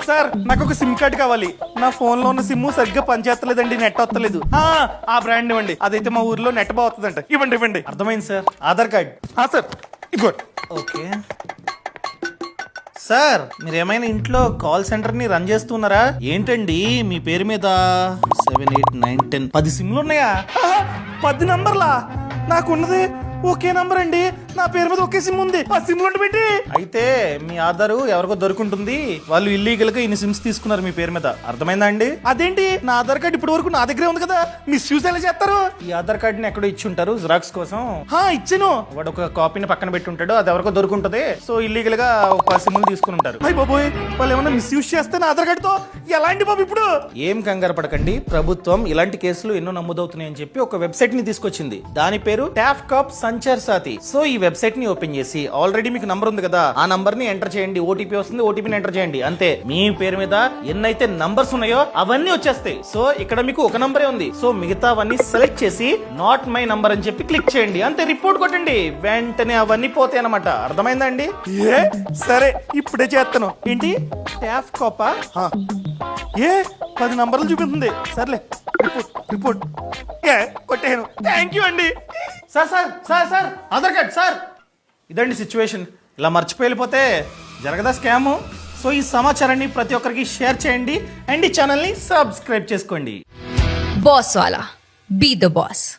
Sir నాకు ఒక SIM card కావాలి. నా ఫోన్ లో ఉన్న సిమ్ సరిగ్గా పనిచేస్తలేదండి, నెట్ వస్తలేదు. ఆ బ్రాండ్ ఇవ్వండి, అదైతే మా ఊర్లో నెట్ బాగుతుందంట. ఇవ్వండి ఇవ్వండి. అర్థమైంది సార్. ఆధార్ కార్డ్. సార్ ఇగో. ఓకే సార్, మీరేమైనా ఇంట్లో కాల్ సెంటర్ ని రన్ చేస్తున్నారా ఏంటండి? మీ పేరు మీద 7, 8, 9, 10 10 సిమ్లు ఉన్నాయా? 10 నంబర్లా? నాకున్నది ఒకే నంబర్ అండి. నా పేరు మీద ఒకే సిమ్ ఉంది. ఆ సిమ్ పెట్టి అయితే మీ ఆధార్ ఎవరికో దొరుకుంటుంది. వాళ్ళు ఇల్లీగల్ గా ఇన్ని సిమ్స్ తీసుకున్నారు మీ పేరు మీద. అర్థమైందా అండి? అదేంటి, నా ఆధార్ కార్డు ఇప్పటి వరకు నా దగ్గరే ఉంది కదా, మిస్యూజ్ ఎలా చేస్తారు? ఈ ఆధార్ కార్డు ని ఎక్కడో ఇచ్చి ఉంటారు జిరాక్స్ కోసం. ఇచ్చాను. వాడు ఒక కాపీని పక్కన పెట్టి ఉంటాడు, అది ఎవరికో దొరుకుంటది. సో ఇల్లీగల్ గా ఒక సిమ్లు తీసుకుని ఉంటారు. అయ్య బాబోయ్, వాళ్ళు ఏమన్నా మిస్యూజ్ చేస్తే నా ఆధార్ కార్డుతో ఎలా అండి బాబు ఇప్పుడు? ఏం కంగారు పడకండి, ప్రభుత్వం ఇలాంటి కేసులు ఎన్నో నమోదవుతున్నాయి అని చెప్పి ఒక వెబ్సైట్ ని తీసుకొచ్చింది. దాని పేరు TAFCOP Sanchar Saathi. So ఈ వెబ్సైట్ ని ఓపెన్ చేసి ఆల్రెడీ మీకు నంబర్ ఉంది కదా, ఆ నంబర్ ని ఎంటర్ చేయండి. ఓటీపీ వస్తుంది, ఓటీపీని ఎంటర్ చేయండి. అంతే, మీ పేరు మీద ఎన్నైతే నంబర్స్ ఉన్నాయో అవన్నీ వచ్చేస్తాయి. సో ఇక్కడ మీకు ఒక నంబరే ఉంది. సో మిగతావన్నీ సెలెక్ట్ చేసి నాట్ మై నంబర్ అని చెప్పి క్లిక్ చేయండి. అంతే, రిపోర్ట్ కొట్టండి. వెంటనే అవన్నీ పోతాయి అన్నమాట. అర్థమైందా అండి? సరే, ఇప్పుడే చేస్తాను. ఏంటి టాఫ్ కాపా? 10 నంబర్లు చూపిస్తుంది. సర్లే, రిపోర్ట్ కొట్టాను. థ్యాంక్ యూ అండి. Sir Aadhaar card sir. ఇదండి సిచ్యువేషన్. ఇలా మర్చిపోయి వెళ్ళిపోతే జరగదా స్కాము? సో ఈ సమాచారాన్ని ప్రతి ఒక్కరికి షేర్ చేయండి అండ్ ఈ ఛానల్ని సబ్స్క్రైబ్ చేసుకోండి. Boss wala. Be the boss.